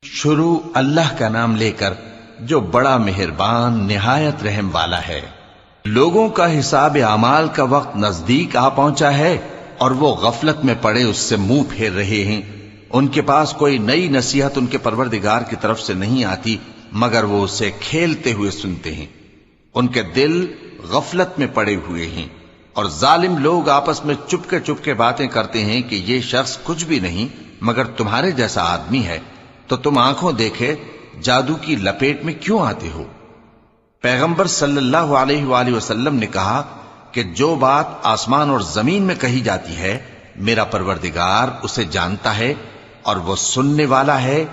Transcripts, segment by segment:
شروع اللہ کا نام لے کر جو بڑا مہربان نہایت رحم والا ہے۔ لوگوں کا حساب اعمال کا وقت نزدیک آ پہنچا ہے اور وہ غفلت میں پڑے اس سے منہ پھیر رہے ہیں۔ ان کے پاس کوئی نئی نصیحت ان کے پروردگار کی طرف سے نہیں آتی مگر وہ اسے کھیلتے ہوئے سنتے ہیں۔ ان کے دل غفلت میں پڑے ہوئے ہیں اور ظالم لوگ آپس میں چپکے باتیں کرتے ہیں کہ یہ شخص کچھ بھی نہیں مگر تمہارے جیسا آدمی ہے، تو تم آنکھوں دیکھے جادو کی لپیٹ میں کیوں آتے ہو؟ پیغمبر صلی اللہ علیہ وآلہ وسلم نے کہا کہ جو بات آسمان اور زمین میں کہی جاتی ہے میرا پروردگار اسے جانتا ہے اور وہ سننے والا ہے،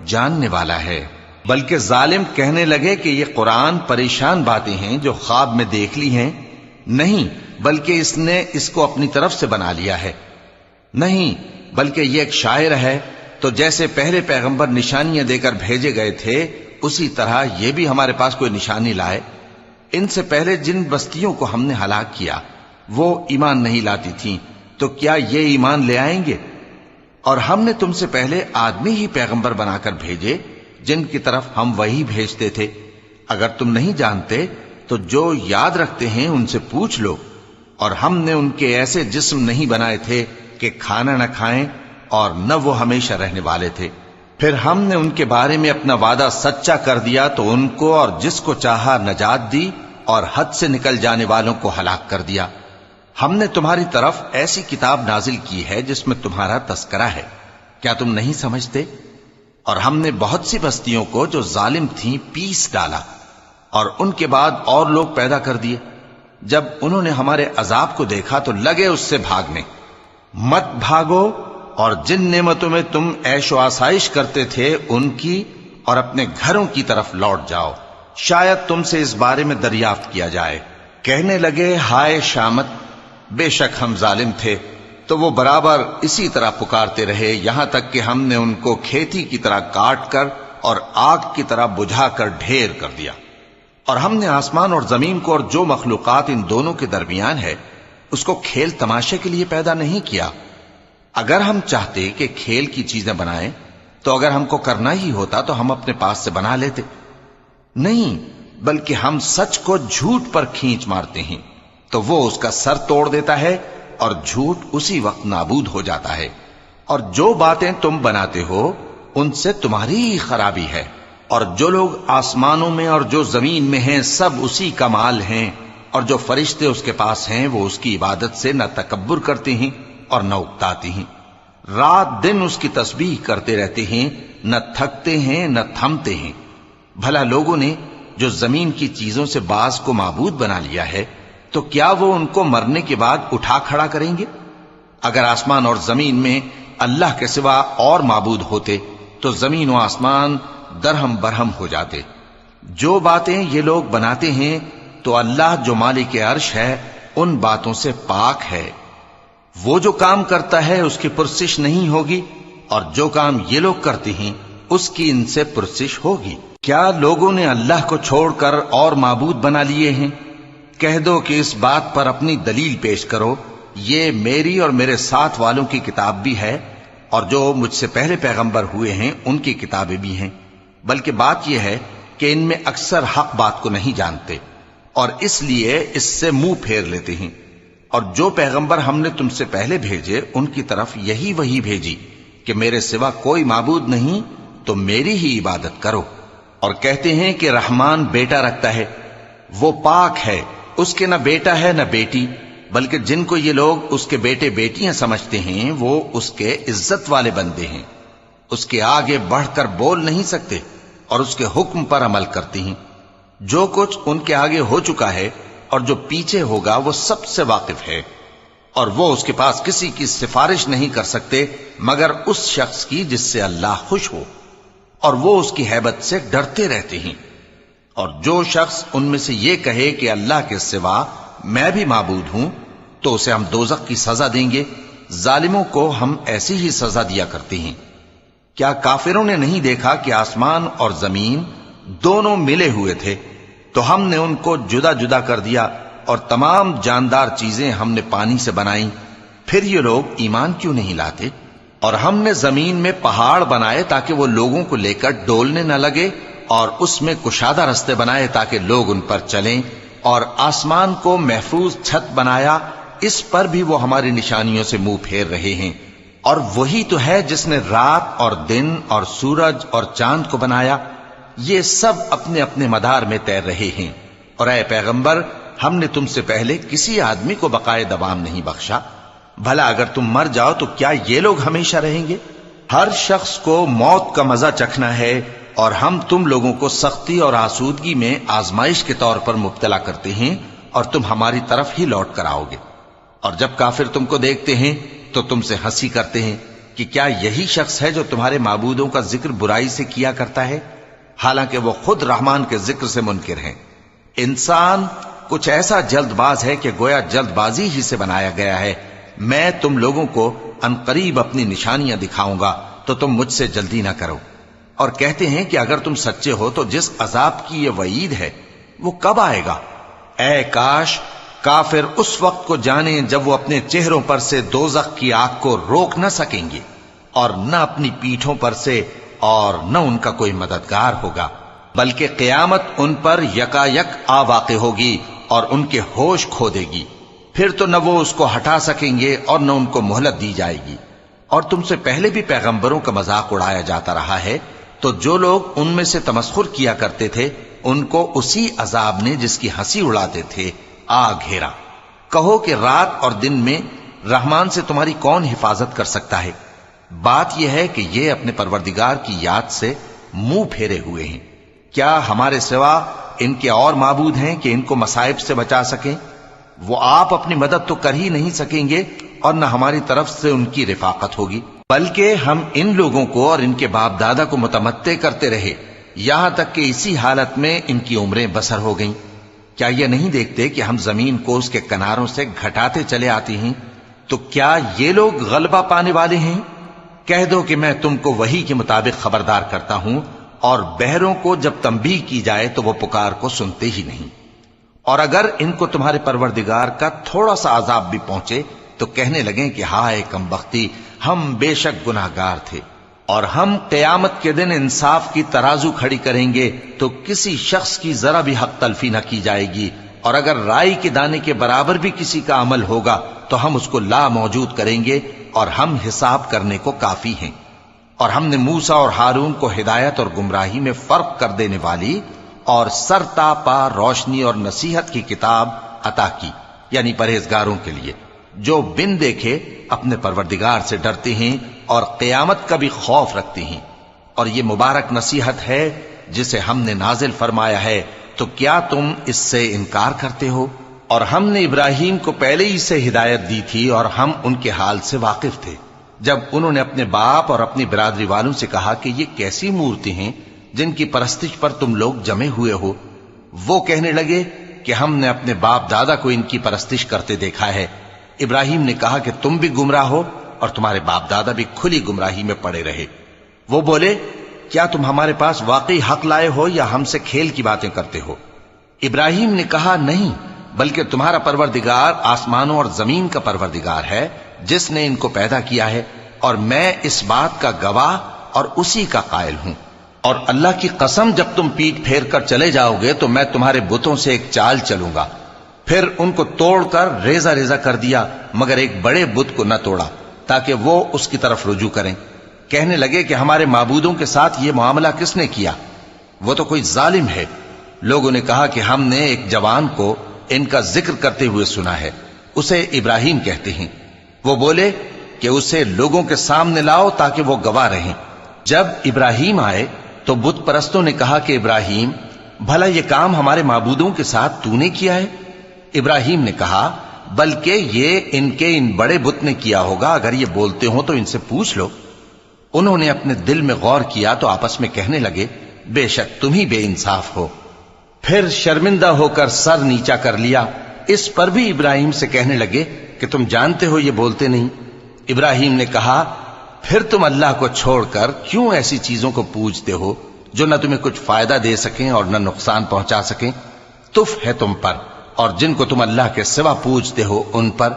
جاننے والا ہے۔ بلکہ ظالم کہنے لگے کہ یہ قرآن پریشان باتیں ہیں جو خواب میں دیکھ لی ہیں، نہیں بلکہ اس نے اس کو اپنی طرف سے بنا لیا ہے، نہیں بلکہ یہ ایک شاعر ہے۔ تو جیسے پہلے پیغمبر نشانیاں دے کر بھیجے گئے تھے اسی طرح یہ بھی ہمارے پاس کوئی نشانی لائے۔ ان سے پہلے جن بستیوں کو ہم نے ہلاک کیا وہ ایمان نہیں لاتی تھیں، تو کیا یہ ایمان لے آئیں گے؟ اور ہم نے تم سے پہلے آدمی ہی پیغمبر بنا کر بھیجے جن کی طرف ہم وہی بھیجتے تھے۔ اگر تم نہیں جانتے تو جو یاد رکھتے ہیں ان سے پوچھ لو۔ اور ہم نے ان کے ایسے جسم نہیں بنائے تھے کہ کھانا نہ کھائیں اور نہ وہ ہمیشہ رہنے والے تھے۔ پھر ہم نے ان کے بارے میں اپنا وعدہ سچا کر دیا تو ان کو اور جس کو چاہا نجات دی اور حد سے نکل جانے والوں کو ہلاک کر دیا۔ ہم نے تمہاری طرف ایسی کتاب نازل کی ہے جس میں تمہارا تذکرہ ہے، کیا تم نہیں سمجھتے؟ اور ہم نے بہت سی بستیوں کو جو ظالم تھیں پیس ڈالا اور ان کے بعد اور لوگ پیدا کر دیے۔ جب انہوں نے ہمارے عذاب کو دیکھا تو لگے اس سے بھاگنے۔ مت بھاگو اور جن نعمتوں میں تم عیش و آسائش کرتے تھے ان کی اور اپنے گھروں کی طرف لوٹ جاؤ، شاید تم سے اس بارے میں دریافت کیا جائے۔ کہنے لگے ہائے شامت، بے شک ہم ظالم تھے، تو وہ برابر اسی طرح پکارتے رہے یہاں تک کہ ہم نے ان کو کھیتی کی طرح کاٹ کر اور آگ کی طرح بجھا کر ڈھیر کر دیا۔ اور ہم نے آسمان اور زمین کو اور جو مخلوقات ان دونوں کے درمیان ہے اس کو کھیل تماشے کے لیے پیدا نہیں کیا۔ اگر ہم چاہتے کہ کھیل کی چیزیں بنائیں تو اگر ہم کو کرنا ہی ہوتا تو ہم اپنے پاس سے بنا لیتے، نہیں بلکہ ہم سچ کو جھوٹ پر کھینچ مارتے ہیں تو وہ اس کا سر توڑ دیتا ہے اور جھوٹ اسی وقت نابود ہو جاتا ہے۔ اور جو باتیں تم بناتے ہو ان سے تمہاری ہی خرابی ہے۔ اور جو لوگ آسمانوں میں اور جو زمین میں ہیں سب اسی کا مال ہیں، اور جو فرشتے اس کے پاس ہیں وہ اس کی عبادت سے نہ تکبر کرتے ہیں اور نہ اکتاتے ہیں، رات دن اس کی تسبیح کرتے رہتے ہیں، نہ تھکتے ہیں نہ تھمتے ہیں۔ بھلا لوگوں نے جو زمین کی چیزوں سے بعض کو معبود بنا لیا ہے تو کیا وہ ان کو مرنے کے بعد اٹھا کھڑا کریں گے؟ اگر آسمان اور زمین میں اللہ کے سوا اور معبود ہوتے تو زمین و آسمان درہم برہم ہو جاتے۔ جو باتیں یہ لوگ بناتے ہیں تو اللہ جو مالک عرش ہے ان باتوں سے پاک ہے۔ وہ جو کام کرتا ہے اس کی پرسش نہیں ہوگی، اور جو کام یہ لوگ کرتے ہیں اس کی ان سے پرسش ہوگی۔ کیا لوگوں نے اللہ کو چھوڑ کر اور معبود بنا لیے ہیں؟ کہہ دو کہ اس بات پر اپنی دلیل پیش کرو، یہ میری اور میرے ساتھ والوں کی کتاب بھی ہے اور جو مجھ سے پہلے پیغمبر ہوئے ہیں ان کی کتابیں بھی ہیں۔ بلکہ بات یہ ہے کہ ان میں اکثر حق بات کو نہیں جانتے اور اس لیے اس سے منہ پھیر لیتے ہیں۔ اور جو پیغمبر ہم نے تم سے پہلے بھیجے ان کی طرف یہی وحی بھیجی کہ میرے سوا کوئی معبود نہیں تو میری ہی عبادت کرو۔ اور کہتے ہیں کہ رحمان بیٹا رکھتا ہے، وہ پاک ہے، اس کے نہ بیٹا ہے نہ بیٹی، بلکہ جن کو یہ لوگ اس کے بیٹے بیٹیاں سمجھتے ہیں وہ اس کے عزت والے بندے ہیں۔ اس کے آگے بڑھ کر بول نہیں سکتے اور اس کے حکم پر عمل کرتے ہیں۔ جو کچھ ان کے آگے ہو چکا ہے اور جو پیچھے ہوگا وہ سب سے واقف ہے، اور وہ اس کے پاس کسی کی سفارش نہیں کر سکتے مگر اس شخص کی جس سے اللہ خوش ہو، اور وہ اس کی ہیبت سے ڈرتے رہتے ہیں۔ اور جو شخص ان میں سے یہ کہے کہ اللہ کے سوا میں بھی معبود ہوں تو اسے ہم دوزخ کی سزا دیں گے۔ ظالموں کو ہم ایسی ہی سزا دیا کرتے ہیں۔ کیا کافروں نے نہیں دیکھا کہ آسمان اور زمین دونوں ملے ہوئے تھے تو ہم نے ان کو جدا جدا کر دیا اور تمام جاندار چیزیں ہم نے پانی سے بنائیں، پھر یہ لوگ ایمان کیوں نہیں لاتے؟ اور ہم نے زمین میں پہاڑ بنائے تاکہ وہ لوگوں کو لے کر ڈولنے نہ لگے، اور اس میں کشادہ رستے بنائے تاکہ لوگ ان پر چلیں، اور آسمان کو محفوظ چھت بنایا، اس پر بھی وہ ہماری نشانیوں سے منہ پھیر رہے ہیں۔ اور وہی تو ہے جس نے رات اور دن اور سورج اور چاند کو بنایا، یہ سب اپنے اپنے مدار میں تیر رہے ہیں۔ اور اے پیغمبر، ہم نے تم سے پہلے کسی آدمی کو بقائے دوام نہیں بخشا، بھلا اگر تم مر جاؤ تو کیا یہ لوگ ہمیشہ رہیں گے؟ ہر شخص کو موت کا مزہ چکھنا ہے، اور ہم تم لوگوں کو سختی اور آسودگی میں آزمائش کے طور پر مبتلا کرتے ہیں، اور تم ہماری طرف ہی لوٹ کر آؤ گے۔ اور جب کافر تم کو دیکھتے ہیں تو تم سے ہنسی کرتے ہیں کہ کیا یہی شخص ہے جو تمہارے معبودوں کا ذکر برائی سے کیا کرتا ہے، حالانکہ وہ خود رحمان کے ذکر سے منکر ہیں۔ انسان کچھ ایسا جلد باز ہے کہ گویا جلد بازی ہی سے بنایا گیا ہے۔ میں تم لوگوں کو عنقریب اپنی نشانیاں دکھاؤں گا تو تم مجھ سے جلدی نہ کرو۔ اور کہتے ہیں کہ اگر تم سچے ہو تو جس عذاب کی یہ وعید ہے وہ کب آئے گا؟ اے کاش کافر اس وقت کو جانیں جب وہ اپنے چہروں پر سے دوزخ کی آگ کو روک نہ سکیں گے، اور نہ اپنی پیٹھوں پر سے، اور نہ ان کا کوئی مددگار ہوگا، بلکہ قیامت ان پر یکا یک آ واقع ہوگی اور ان کے ہوش کھو دے گی۔ پھر تو نہ وہ اس کو ہٹا سکیں گے اور نہ ان کو مہلت دی جائے گی۔ اور تم سے پہلے بھی پیغمبروں کا مذاق اڑایا جاتا رہا ہے، تو جو لوگ ان میں سے تمسخر کیا کرتے تھے ان کو اسی عذاب نے جس کی ہنسی اڑاتے تھے آ گھیرا۔ کہو کہ رات اور دن میں رحمان سے تمہاری کون حفاظت کر سکتا ہے؟ بات یہ ہے کہ یہ اپنے پروردگار کی یاد سے منہ پھیرے ہوئے ہیں۔ کیا ہمارے سوا ان کے اور معبود ہیں کہ ان کو مصائب سے بچا سکیں؟ وہ آپ اپنی مدد تو کر ہی نہیں سکیں گے، اور نہ ہماری طرف سے ان کی رفاقت ہوگی، بلکہ ہم ان لوگوں کو اور ان کے باپ دادا کو متمتع کرتے رہے، یہاں تک کہ اسی حالت میں ان کی عمریں بسر ہو گئیں۔ کیا یہ نہیں دیکھتے کہ ہم زمین کو اس کے کناروں سے گھٹاتے چلے آتے ہیں؟ تو کیا یہ لوگ غلبہ پانے والے ہیں؟ کہہ دو کہ میں تم کو وحی کے مطابق خبردار کرتا ہوں، اور بہروں کو جب تنبیہ کی جائے تو وہ پکار کو سنتے ہی نہیں۔ اور اگر ان کو تمہارے پروردگار کا تھوڑا سا عذاب بھی پہنچے تو کہنے لگیں کہ ہائے کم بختی، ہم بے شک گناہگار تھے۔ اور ہم قیامت کے دن انصاف کی ترازو کھڑی کریں گے تو کسی شخص کی ذرا بھی حق تلفی نہ کی جائے گی، اور اگر رائی کے دانے کے برابر بھی کسی کا عمل ہوگا تو ہم اس کو لا موجود کریں گے، اور ہم حساب کرنے کو کافی ہیں۔ اور ہم نے موسیٰ اور ہارون کو ہدایت اور گمراہی میں فرق کر دینے والی اور سر تا پا روشنی اور نصیحت کی کتاب عطا کی، یعنی پرہیزگاروں کے لیے جو بن دیکھے اپنے پروردگار سے ڈرتے ہیں اور قیامت کا بھی خوف رکھتے ہیں۔ اور یہ مبارک نصیحت ہے جسے ہم نے نازل فرمایا ہے، تو کیا تم اس سے انکار کرتے ہو؟ اور ہم نے ابراہیم کو پہلے ہی سے ہدایت دی تھی، اور ہم ان کے حال سے واقف تھے جب انہوں نے اپنے باپ اور اپنی برادری والوں سے کہا کہ یہ کیسی مورتی ہیں جن کی پرستش پر تم لوگ جمے ہوئے ہو۔ وہ کہنے لگے کہ ہم نے اپنے باپ دادا کو ان کی پرستش کرتے دیکھا ہے۔ ابراہیم نے کہا کہ تم بھی گمراہ ہو اور تمہارے باپ دادا بھی کھلی گمراہی میں پڑے رہے۔ وہ بولے کیا تم ہمارے پاس واقعی حق لائے ہو یا ہم سے کھیل کی باتیں کرتے ہو؟ ابراہیم نے کہا نہیں، بلکہ تمہارا پروردگار آسمانوں اور زمین کا پروردگار ہے جس نے ان کو پیدا کیا ہے، اور میں اس بات کا گواہ اور اسی کا قائل ہوں۔ اور اللہ کی قسم جب تم پیٹ پھیر کر چلے جاؤ گے تو میں تمہارے بتوں سے ایک چال چلوں گا۔ پھر ان کو توڑ کر ریزہ ریزہ کر دیا، مگر ایک بڑے بت کو نہ توڑا تاکہ وہ اس کی طرف رجوع کریں۔ کہنے لگے کہ ہمارے معبودوں کے ساتھ یہ معاملہ کس نے کیا؟ وہ تو کوئی ظالم ہے۔ لوگوں نے کہا کہ ہم نے ایک جوان کو ان کا ذکر کرتے ہوئے سنا ہے، اسے ابراہیم کہتے ہیں۔ وہ بولے کہ اسے لوگوں کے سامنے لاؤ تاکہ وہ گواہ رہیں۔ جب ابراہیم آئے تو بت پرستوں نے کہا کہ ابراہیم، بھلا یہ کام ہمارے معبودوں کے ساتھ تو نے کیا ہے؟ ابراہیم نے کہا بلکہ یہ ان بڑے بت نے کیا ہوگا، اگر یہ بولتے ہوں تو ان سے پوچھ لو۔ انہوں نے اپنے دل میں غور کیا تو آپس میں کہنے لگے بے شک تم ہی بے انصاف ہو۔ پھر شرمندہ ہو کر سر نیچا کر لیا۔ اس پر بھی ابراہیم سے کہنے لگے کہ تم جانتے ہو یہ بولتے نہیں۔ ابراہیم نے کہا پھر تم اللہ کو چھوڑ کر کیوں ایسی چیزوں کو پوجتے ہو جو نہ تمہیں کچھ فائدہ دے سکیں اور نہ نقصان پہنچا سکیں؟ تف ہے تم پر اور جن کو تم اللہ کے سوا پوجتے ہو ان پر،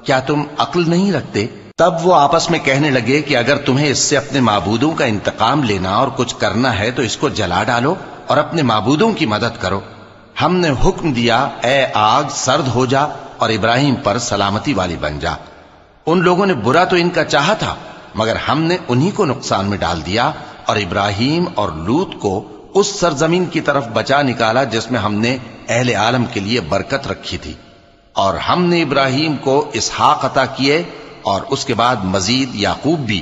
کیا تم عقل نہیں رکھتے؟ تب وہ آپس میں کہنے لگے کہ اگر تمہیں اس سے اپنے معبودوں کا انتقام لینا اور کچھ کرنا ہے تو اس کو جلا ڈالو اور اپنے معبودوں کی مدد کرو۔ ہم نے حکم دیا اے آگ سرد ہو جا اور ابراہیم پر سلامتی والی بن جا۔ ان لوگوں نے برا تو ان کا چاہا تھا، مگر ہم نے انہی کو نقصان میں ڈال دیا اور ابراہیم اور لوط کو اس سرزمین کی طرف بچا نکالا جس میں ہم نے اہل عالم کے لیے برکت رکھی تھی۔ اور ہم نے ابراہیم کو اسحاق عطا کیے اور اس کے بعد مزید یعقوب بھی،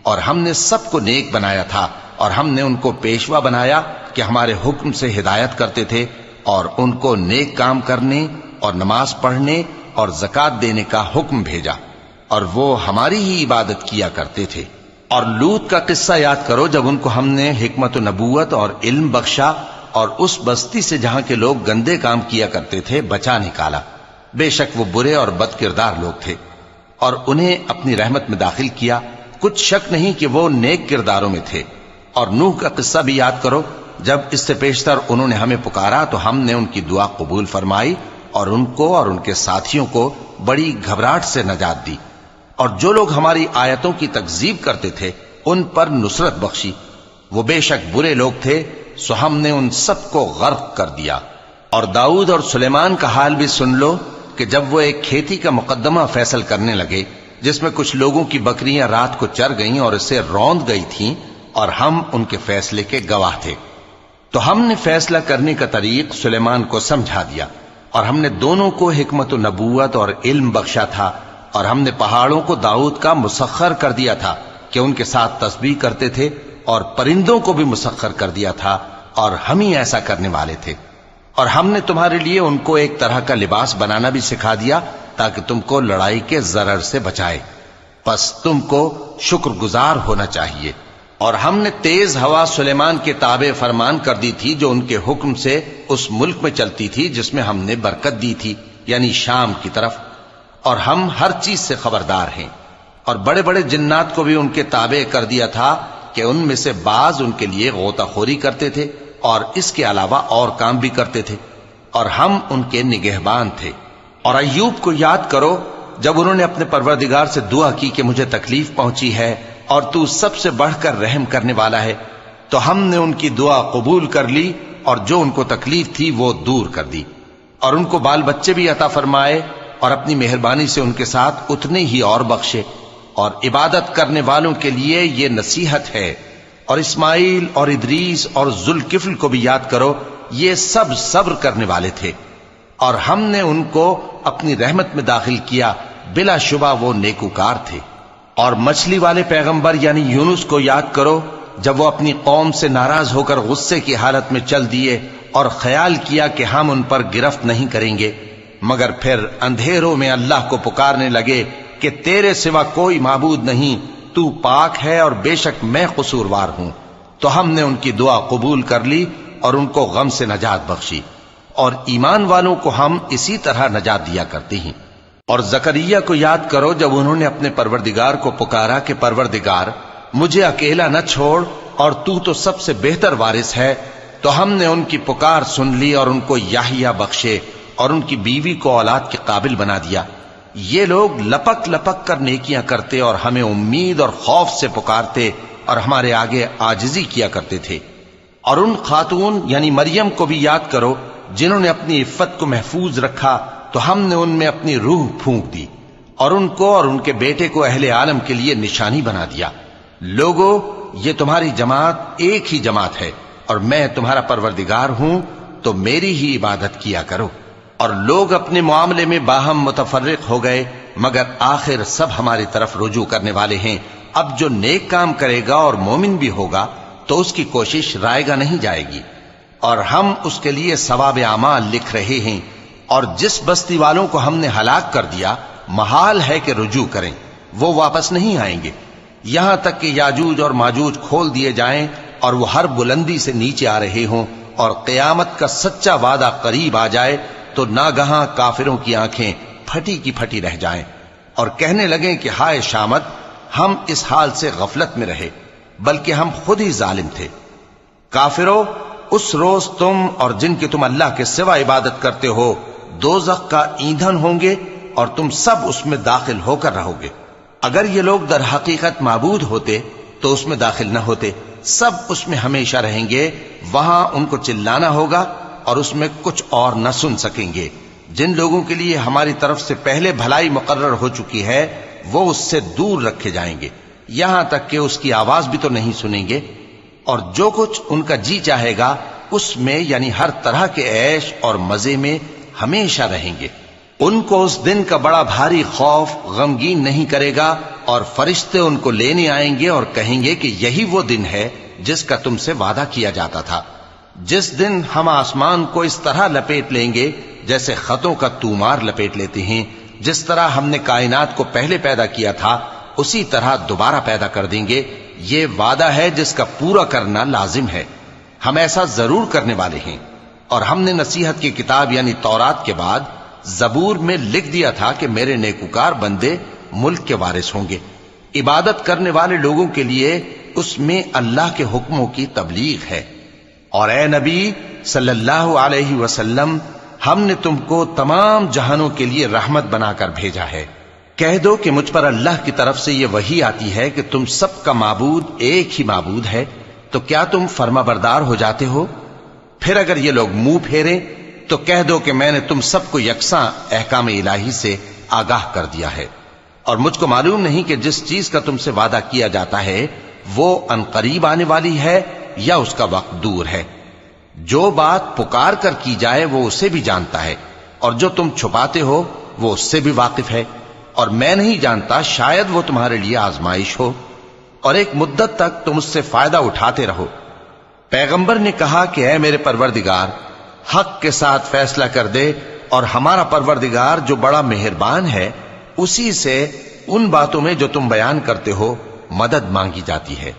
اور ہم نے سب کو نیک بنایا تھا، اور ہم نے ان کو پیشوا بنایا کہ ہمارے حکم سے ہدایت کرتے تھے، اور ان کو نیک کام کرنے اور نماز پڑھنے اور زکوٰۃ دینے کا حکم بھیجا، اور وہ ہماری ہی عبادت کیا کرتے تھے۔ اور لوط کا قصہ یاد کرو جب ان کو ہم نے حکمت و نبوت اور علم بخشا اور اس بستی سے جہاں کے لوگ گندے کام کیا کرتے تھے بچا نکالا۔ بے شک وہ برے اور بد کردار لوگ تھے، اور انہیں اپنی رحمت میں داخل کیا، کچھ شک نہیں کہ وہ نیک کرداروں میں تھے۔ اور نوح کا قصہ بھی یاد کرو جب اس سے پیشتر انہوں نے ہمیں پکارا تو ہم نے ان کی دعا قبول فرمائی اور ان کو اور ان کے ساتھیوں کو بڑی گھبراہٹ سے نجات دی، اور جو لوگ ہماری آیتوں کی تکذیب کرتے تھے ان پر نصرت بخشی۔ وہ بے شک برے لوگ تھے، سو ہم نے ان سب کو غرق کر دیا۔ اور داؤد اور سلیمان کا حال بھی سن لو کہ جب وہ ایک کھیتی کا مقدمہ فیصل کرنے لگے جس میں کچھ لوگوں کی بکریاں رات کو چر گئیں اور اسے روند گئی تھیں، اور ہم ان کے فیصلے کے گواہ تھے، تو ہم نے فیصلہ کرنے کا طریق سلیمان کو سمجھا دیا، اور ہم نے دونوں کو حکمت و نبوت اور علم بخشا تھا، اور ہم نے پہاڑوں کو داؤد کا مسخر کر دیا تھا کہ ان کے ساتھ تسبیح کرتے تھے، اور پرندوں کو بھی مسخر کر دیا تھا، اور ہم ہی ایسا کرنے والے تھے۔ اور ہم نے تمہارے لیے ان کو ایک طرح کا لباس بنانا بھی سکھا دیا تاکہ تم کو لڑائی کے ضرر سے بچائے، پس تم کو شکر گزار ہونا چاہیے۔ اور ہم نے تیز ہوا سلیمان کے تابع فرمان کر دی تھی جو ان کے حکم سے اس ملک میں چلتی تھی جس میں ہم نے برکت دی تھی، یعنی شام کی طرف، اور ہم ہر چیز سے خبردار ہیں۔ اور بڑے بڑے جنات کو بھی ان کے تابع کر دیا تھا کہ ان میں سے بعض ان کے لیے غوطہ خوری کرتے تھے اور اس کے علاوہ اور کام بھی کرتے تھے، اور ہم ان کے نگہبان تھے۔ اور ایوب کو یاد کرو جب انہوں نے اپنے پروردگار سے دعا کی کہ مجھے تکلیف پہنچی ہے اور تو سب سے بڑھ کر رحم کرنے والا ہے، تو ہم نے ان کی دعا قبول کر لی اور جو ان کو تکلیف تھی وہ دور کر دی، اور ان کو بال بچے بھی عطا فرمائے، اور اپنی مہربانی سے ان کے ساتھ اتنے ہی اور بخشے۔ اور عبادت کرنے والوں کے لیے یہ نصیحت ہے۔ اور اسماعیل اور ادریس اور ذوالکفل کو بھی یاد کرو، یہ سب صبر کرنے والے تھے، اور ہم نے ان کو اپنی رحمت میں داخل کیا، بلا شبہ وہ نیکوکار تھے۔ اور مچھلی والے پیغمبر یعنی یونس کو یاد کرو جب وہ اپنی قوم سے ناراض ہو کر غصے کی حالت میں چل دیے اور خیال کیا کہ ہم ان پر گرفت نہیں کریں گے، مگر پھر اندھیروں میں اللہ کو پکارنے لگے کہ تیرے سوا کوئی معبود نہیں، تو پاک ہے اور بے شک میں قصوروار ہوں، تو ہم نے ان کی دعا قبول کر لی اور ان کو غم سے نجات بخشی، اور ایمان والوں کو ہم اسی طرح نجات دیا کرتے ہیں۔ اور زکریا کو یاد کرو جب انہوں نے اپنے پروردگار کو پکارا کہ پروردگار مجھے اکیلا نہ چھوڑ اور تو سب سے بہتر وارث ہے، تو ہم نے ان کی پکار سن لی اور ان کو یحییٰ بخشے اور ان کی بیوی کو اولاد کے قابل بنا دیا۔ یہ لوگ لپک لپک کر نیکیاں کرتے اور ہمیں امید اور خوف سے پکارتے اور ہمارے آگے عاجزی کیا کرتے تھے۔ اور ان خاتون یعنی مریم کو بھی یاد کرو جنہوں نے اپنی عفت کو محفوظ رکھا، تو ہم نے ان میں اپنی روح پھونک دی اور ان کو اور ان کے بیٹے کو اہل عالم کے لیے نشانی بنا دیا۔ لوگو، یہ تمہاری جماعت ایک ہی جماعت ہے اور میں تمہارا پروردگار ہوں، تو میری ہی عبادت کیا کرو۔ اور لوگ اپنے معاملے میں باہم متفرق ہو گئے، مگر آخر سب ہماری طرف رجوع کرنے والے ہیں۔ اب جو نیک کام کرے گا اور مومن بھی ہوگا تو اس کی کوشش رائے گا نہیں جائے گی، اور ہم اس کے لیے ثواب اعمال لکھ رہے ہیں۔ اور جس بستی والوں کو ہم نے ہلاک کر دیا محال ہے کہ رجوع کریں، وہ واپس نہیں آئیں گے، یہاں تک کہ یاجوج اور ماجوج کھول دیے جائیں اور وہ ہر بلندی سے نیچے آ رہے ہوں، اور قیامت کا سچا وعدہ قریب آ جائے تو ناگہاں کافروں کی آنکھیں پھٹی کی پھٹی رہ جائیں اور کہنے لگیں کہ ہائے شامت، ہم اس حال سے غفلت میں رہے، بلکہ ہم خود ہی ظالم تھے۔ کافروں، اس روز تم اور جن کی تم اللہ کے سوا عبادت کرتے ہو دوزخ کا ایندھن ہوں گے، اور تم سب اس میں داخل ہو کر رہو گے۔ اگر یہ لوگ در حقیقت معبود ہوتے تو اس میں داخل نہ ہوتے، سب اس میں ہمیشہ رہیں گے، وہاں ان کو چلانا ہوگا اور اس میں کچھ اور نہ سن سکیں گے۔ جن لوگوں کے لیے ہماری طرف سے پہلے بھلائی مقرر ہو چکی ہے وہ اس سے دور رکھے جائیں گے، یہاں تک کہ اس کی آواز بھی تو نہیں سنیں گے، اور جو کچھ ان کا جی چاہے گا اس میں یعنی ہر طرح کے عیش اور مزے میں ہمیشہ رہیں گے۔ ان کو اس دن کا بڑا بھاری خوف غمگین نہیں کرے گا، اور فرشتے ان کو لینے آئیں گے اور کہیں گے کہ یہی وہ دن ہے جس کا تم سے وعدہ کیا جاتا تھا، جس دن ہم آسمان کو اس طرح لپیٹ لیں گے جیسے خطوں کا تومار لپیٹ لیتے ہیں، جس طرح ہم نے کائنات کو پہلے پیدا کیا تھا اسی طرح دوبارہ پیدا کر دیں گے۔ یہ وعدہ ہے جس کا پورا کرنا لازم ہے، ہم ایسا ضرور کرنے والے ہیں۔ اور ہم نے نصیحت کی کتاب یعنی تورات کے بعد زبور میں لکھ دیا تھا کہ میرے نیکوکار بندے ملک کے وارث ہوں گے۔ عبادت کرنے والے لوگوں کے لیے اس میں اللہ کے حکموں کی تبلیغ ہے۔ اور اے نبی صلی اللہ علیہ وسلم، ہم نے تم کو تمام جہانوں کے لیے رحمت بنا کر بھیجا ہے۔ کہہ دو کہ مجھ پر اللہ کی طرف سے یہ وحی آتی ہے کہ تم سب کا معبود ایک ہی معبود ہے، تو کیا تم فرما بردار ہو جاتے ہو؟ پھر اگر یہ لوگ منہ پھیریں تو کہہ دو کہ میں نے تم سب کو یکساں احکام الہی سے آگاہ کر دیا ہے، اور مجھ کو معلوم نہیں کہ جس چیز کا تم سے وعدہ کیا جاتا ہے وہ عنقریب آنے والی ہے یا اس کا وقت دور ہے۔ جو بات پکار کر کی جائے وہ اسے بھی جانتا ہے، اور جو تم چھپاتے ہو وہ اس سے بھی واقف ہے، اور میں نہیں جانتا شاید وہ تمہارے لیے آزمائش ہو، اور ایک مدت تک تم اس سے فائدہ اٹھاتے رہو۔ پیغمبر نے کہا کہ اے میرے پروردگار، حق کے ساتھ فیصلہ کر دے، اور ہمارا پروردگار جو بڑا مہربان ہے اسی سے ان باتوں میں جو تم بیان کرتے ہو مدد مانگی جاتی ہے۔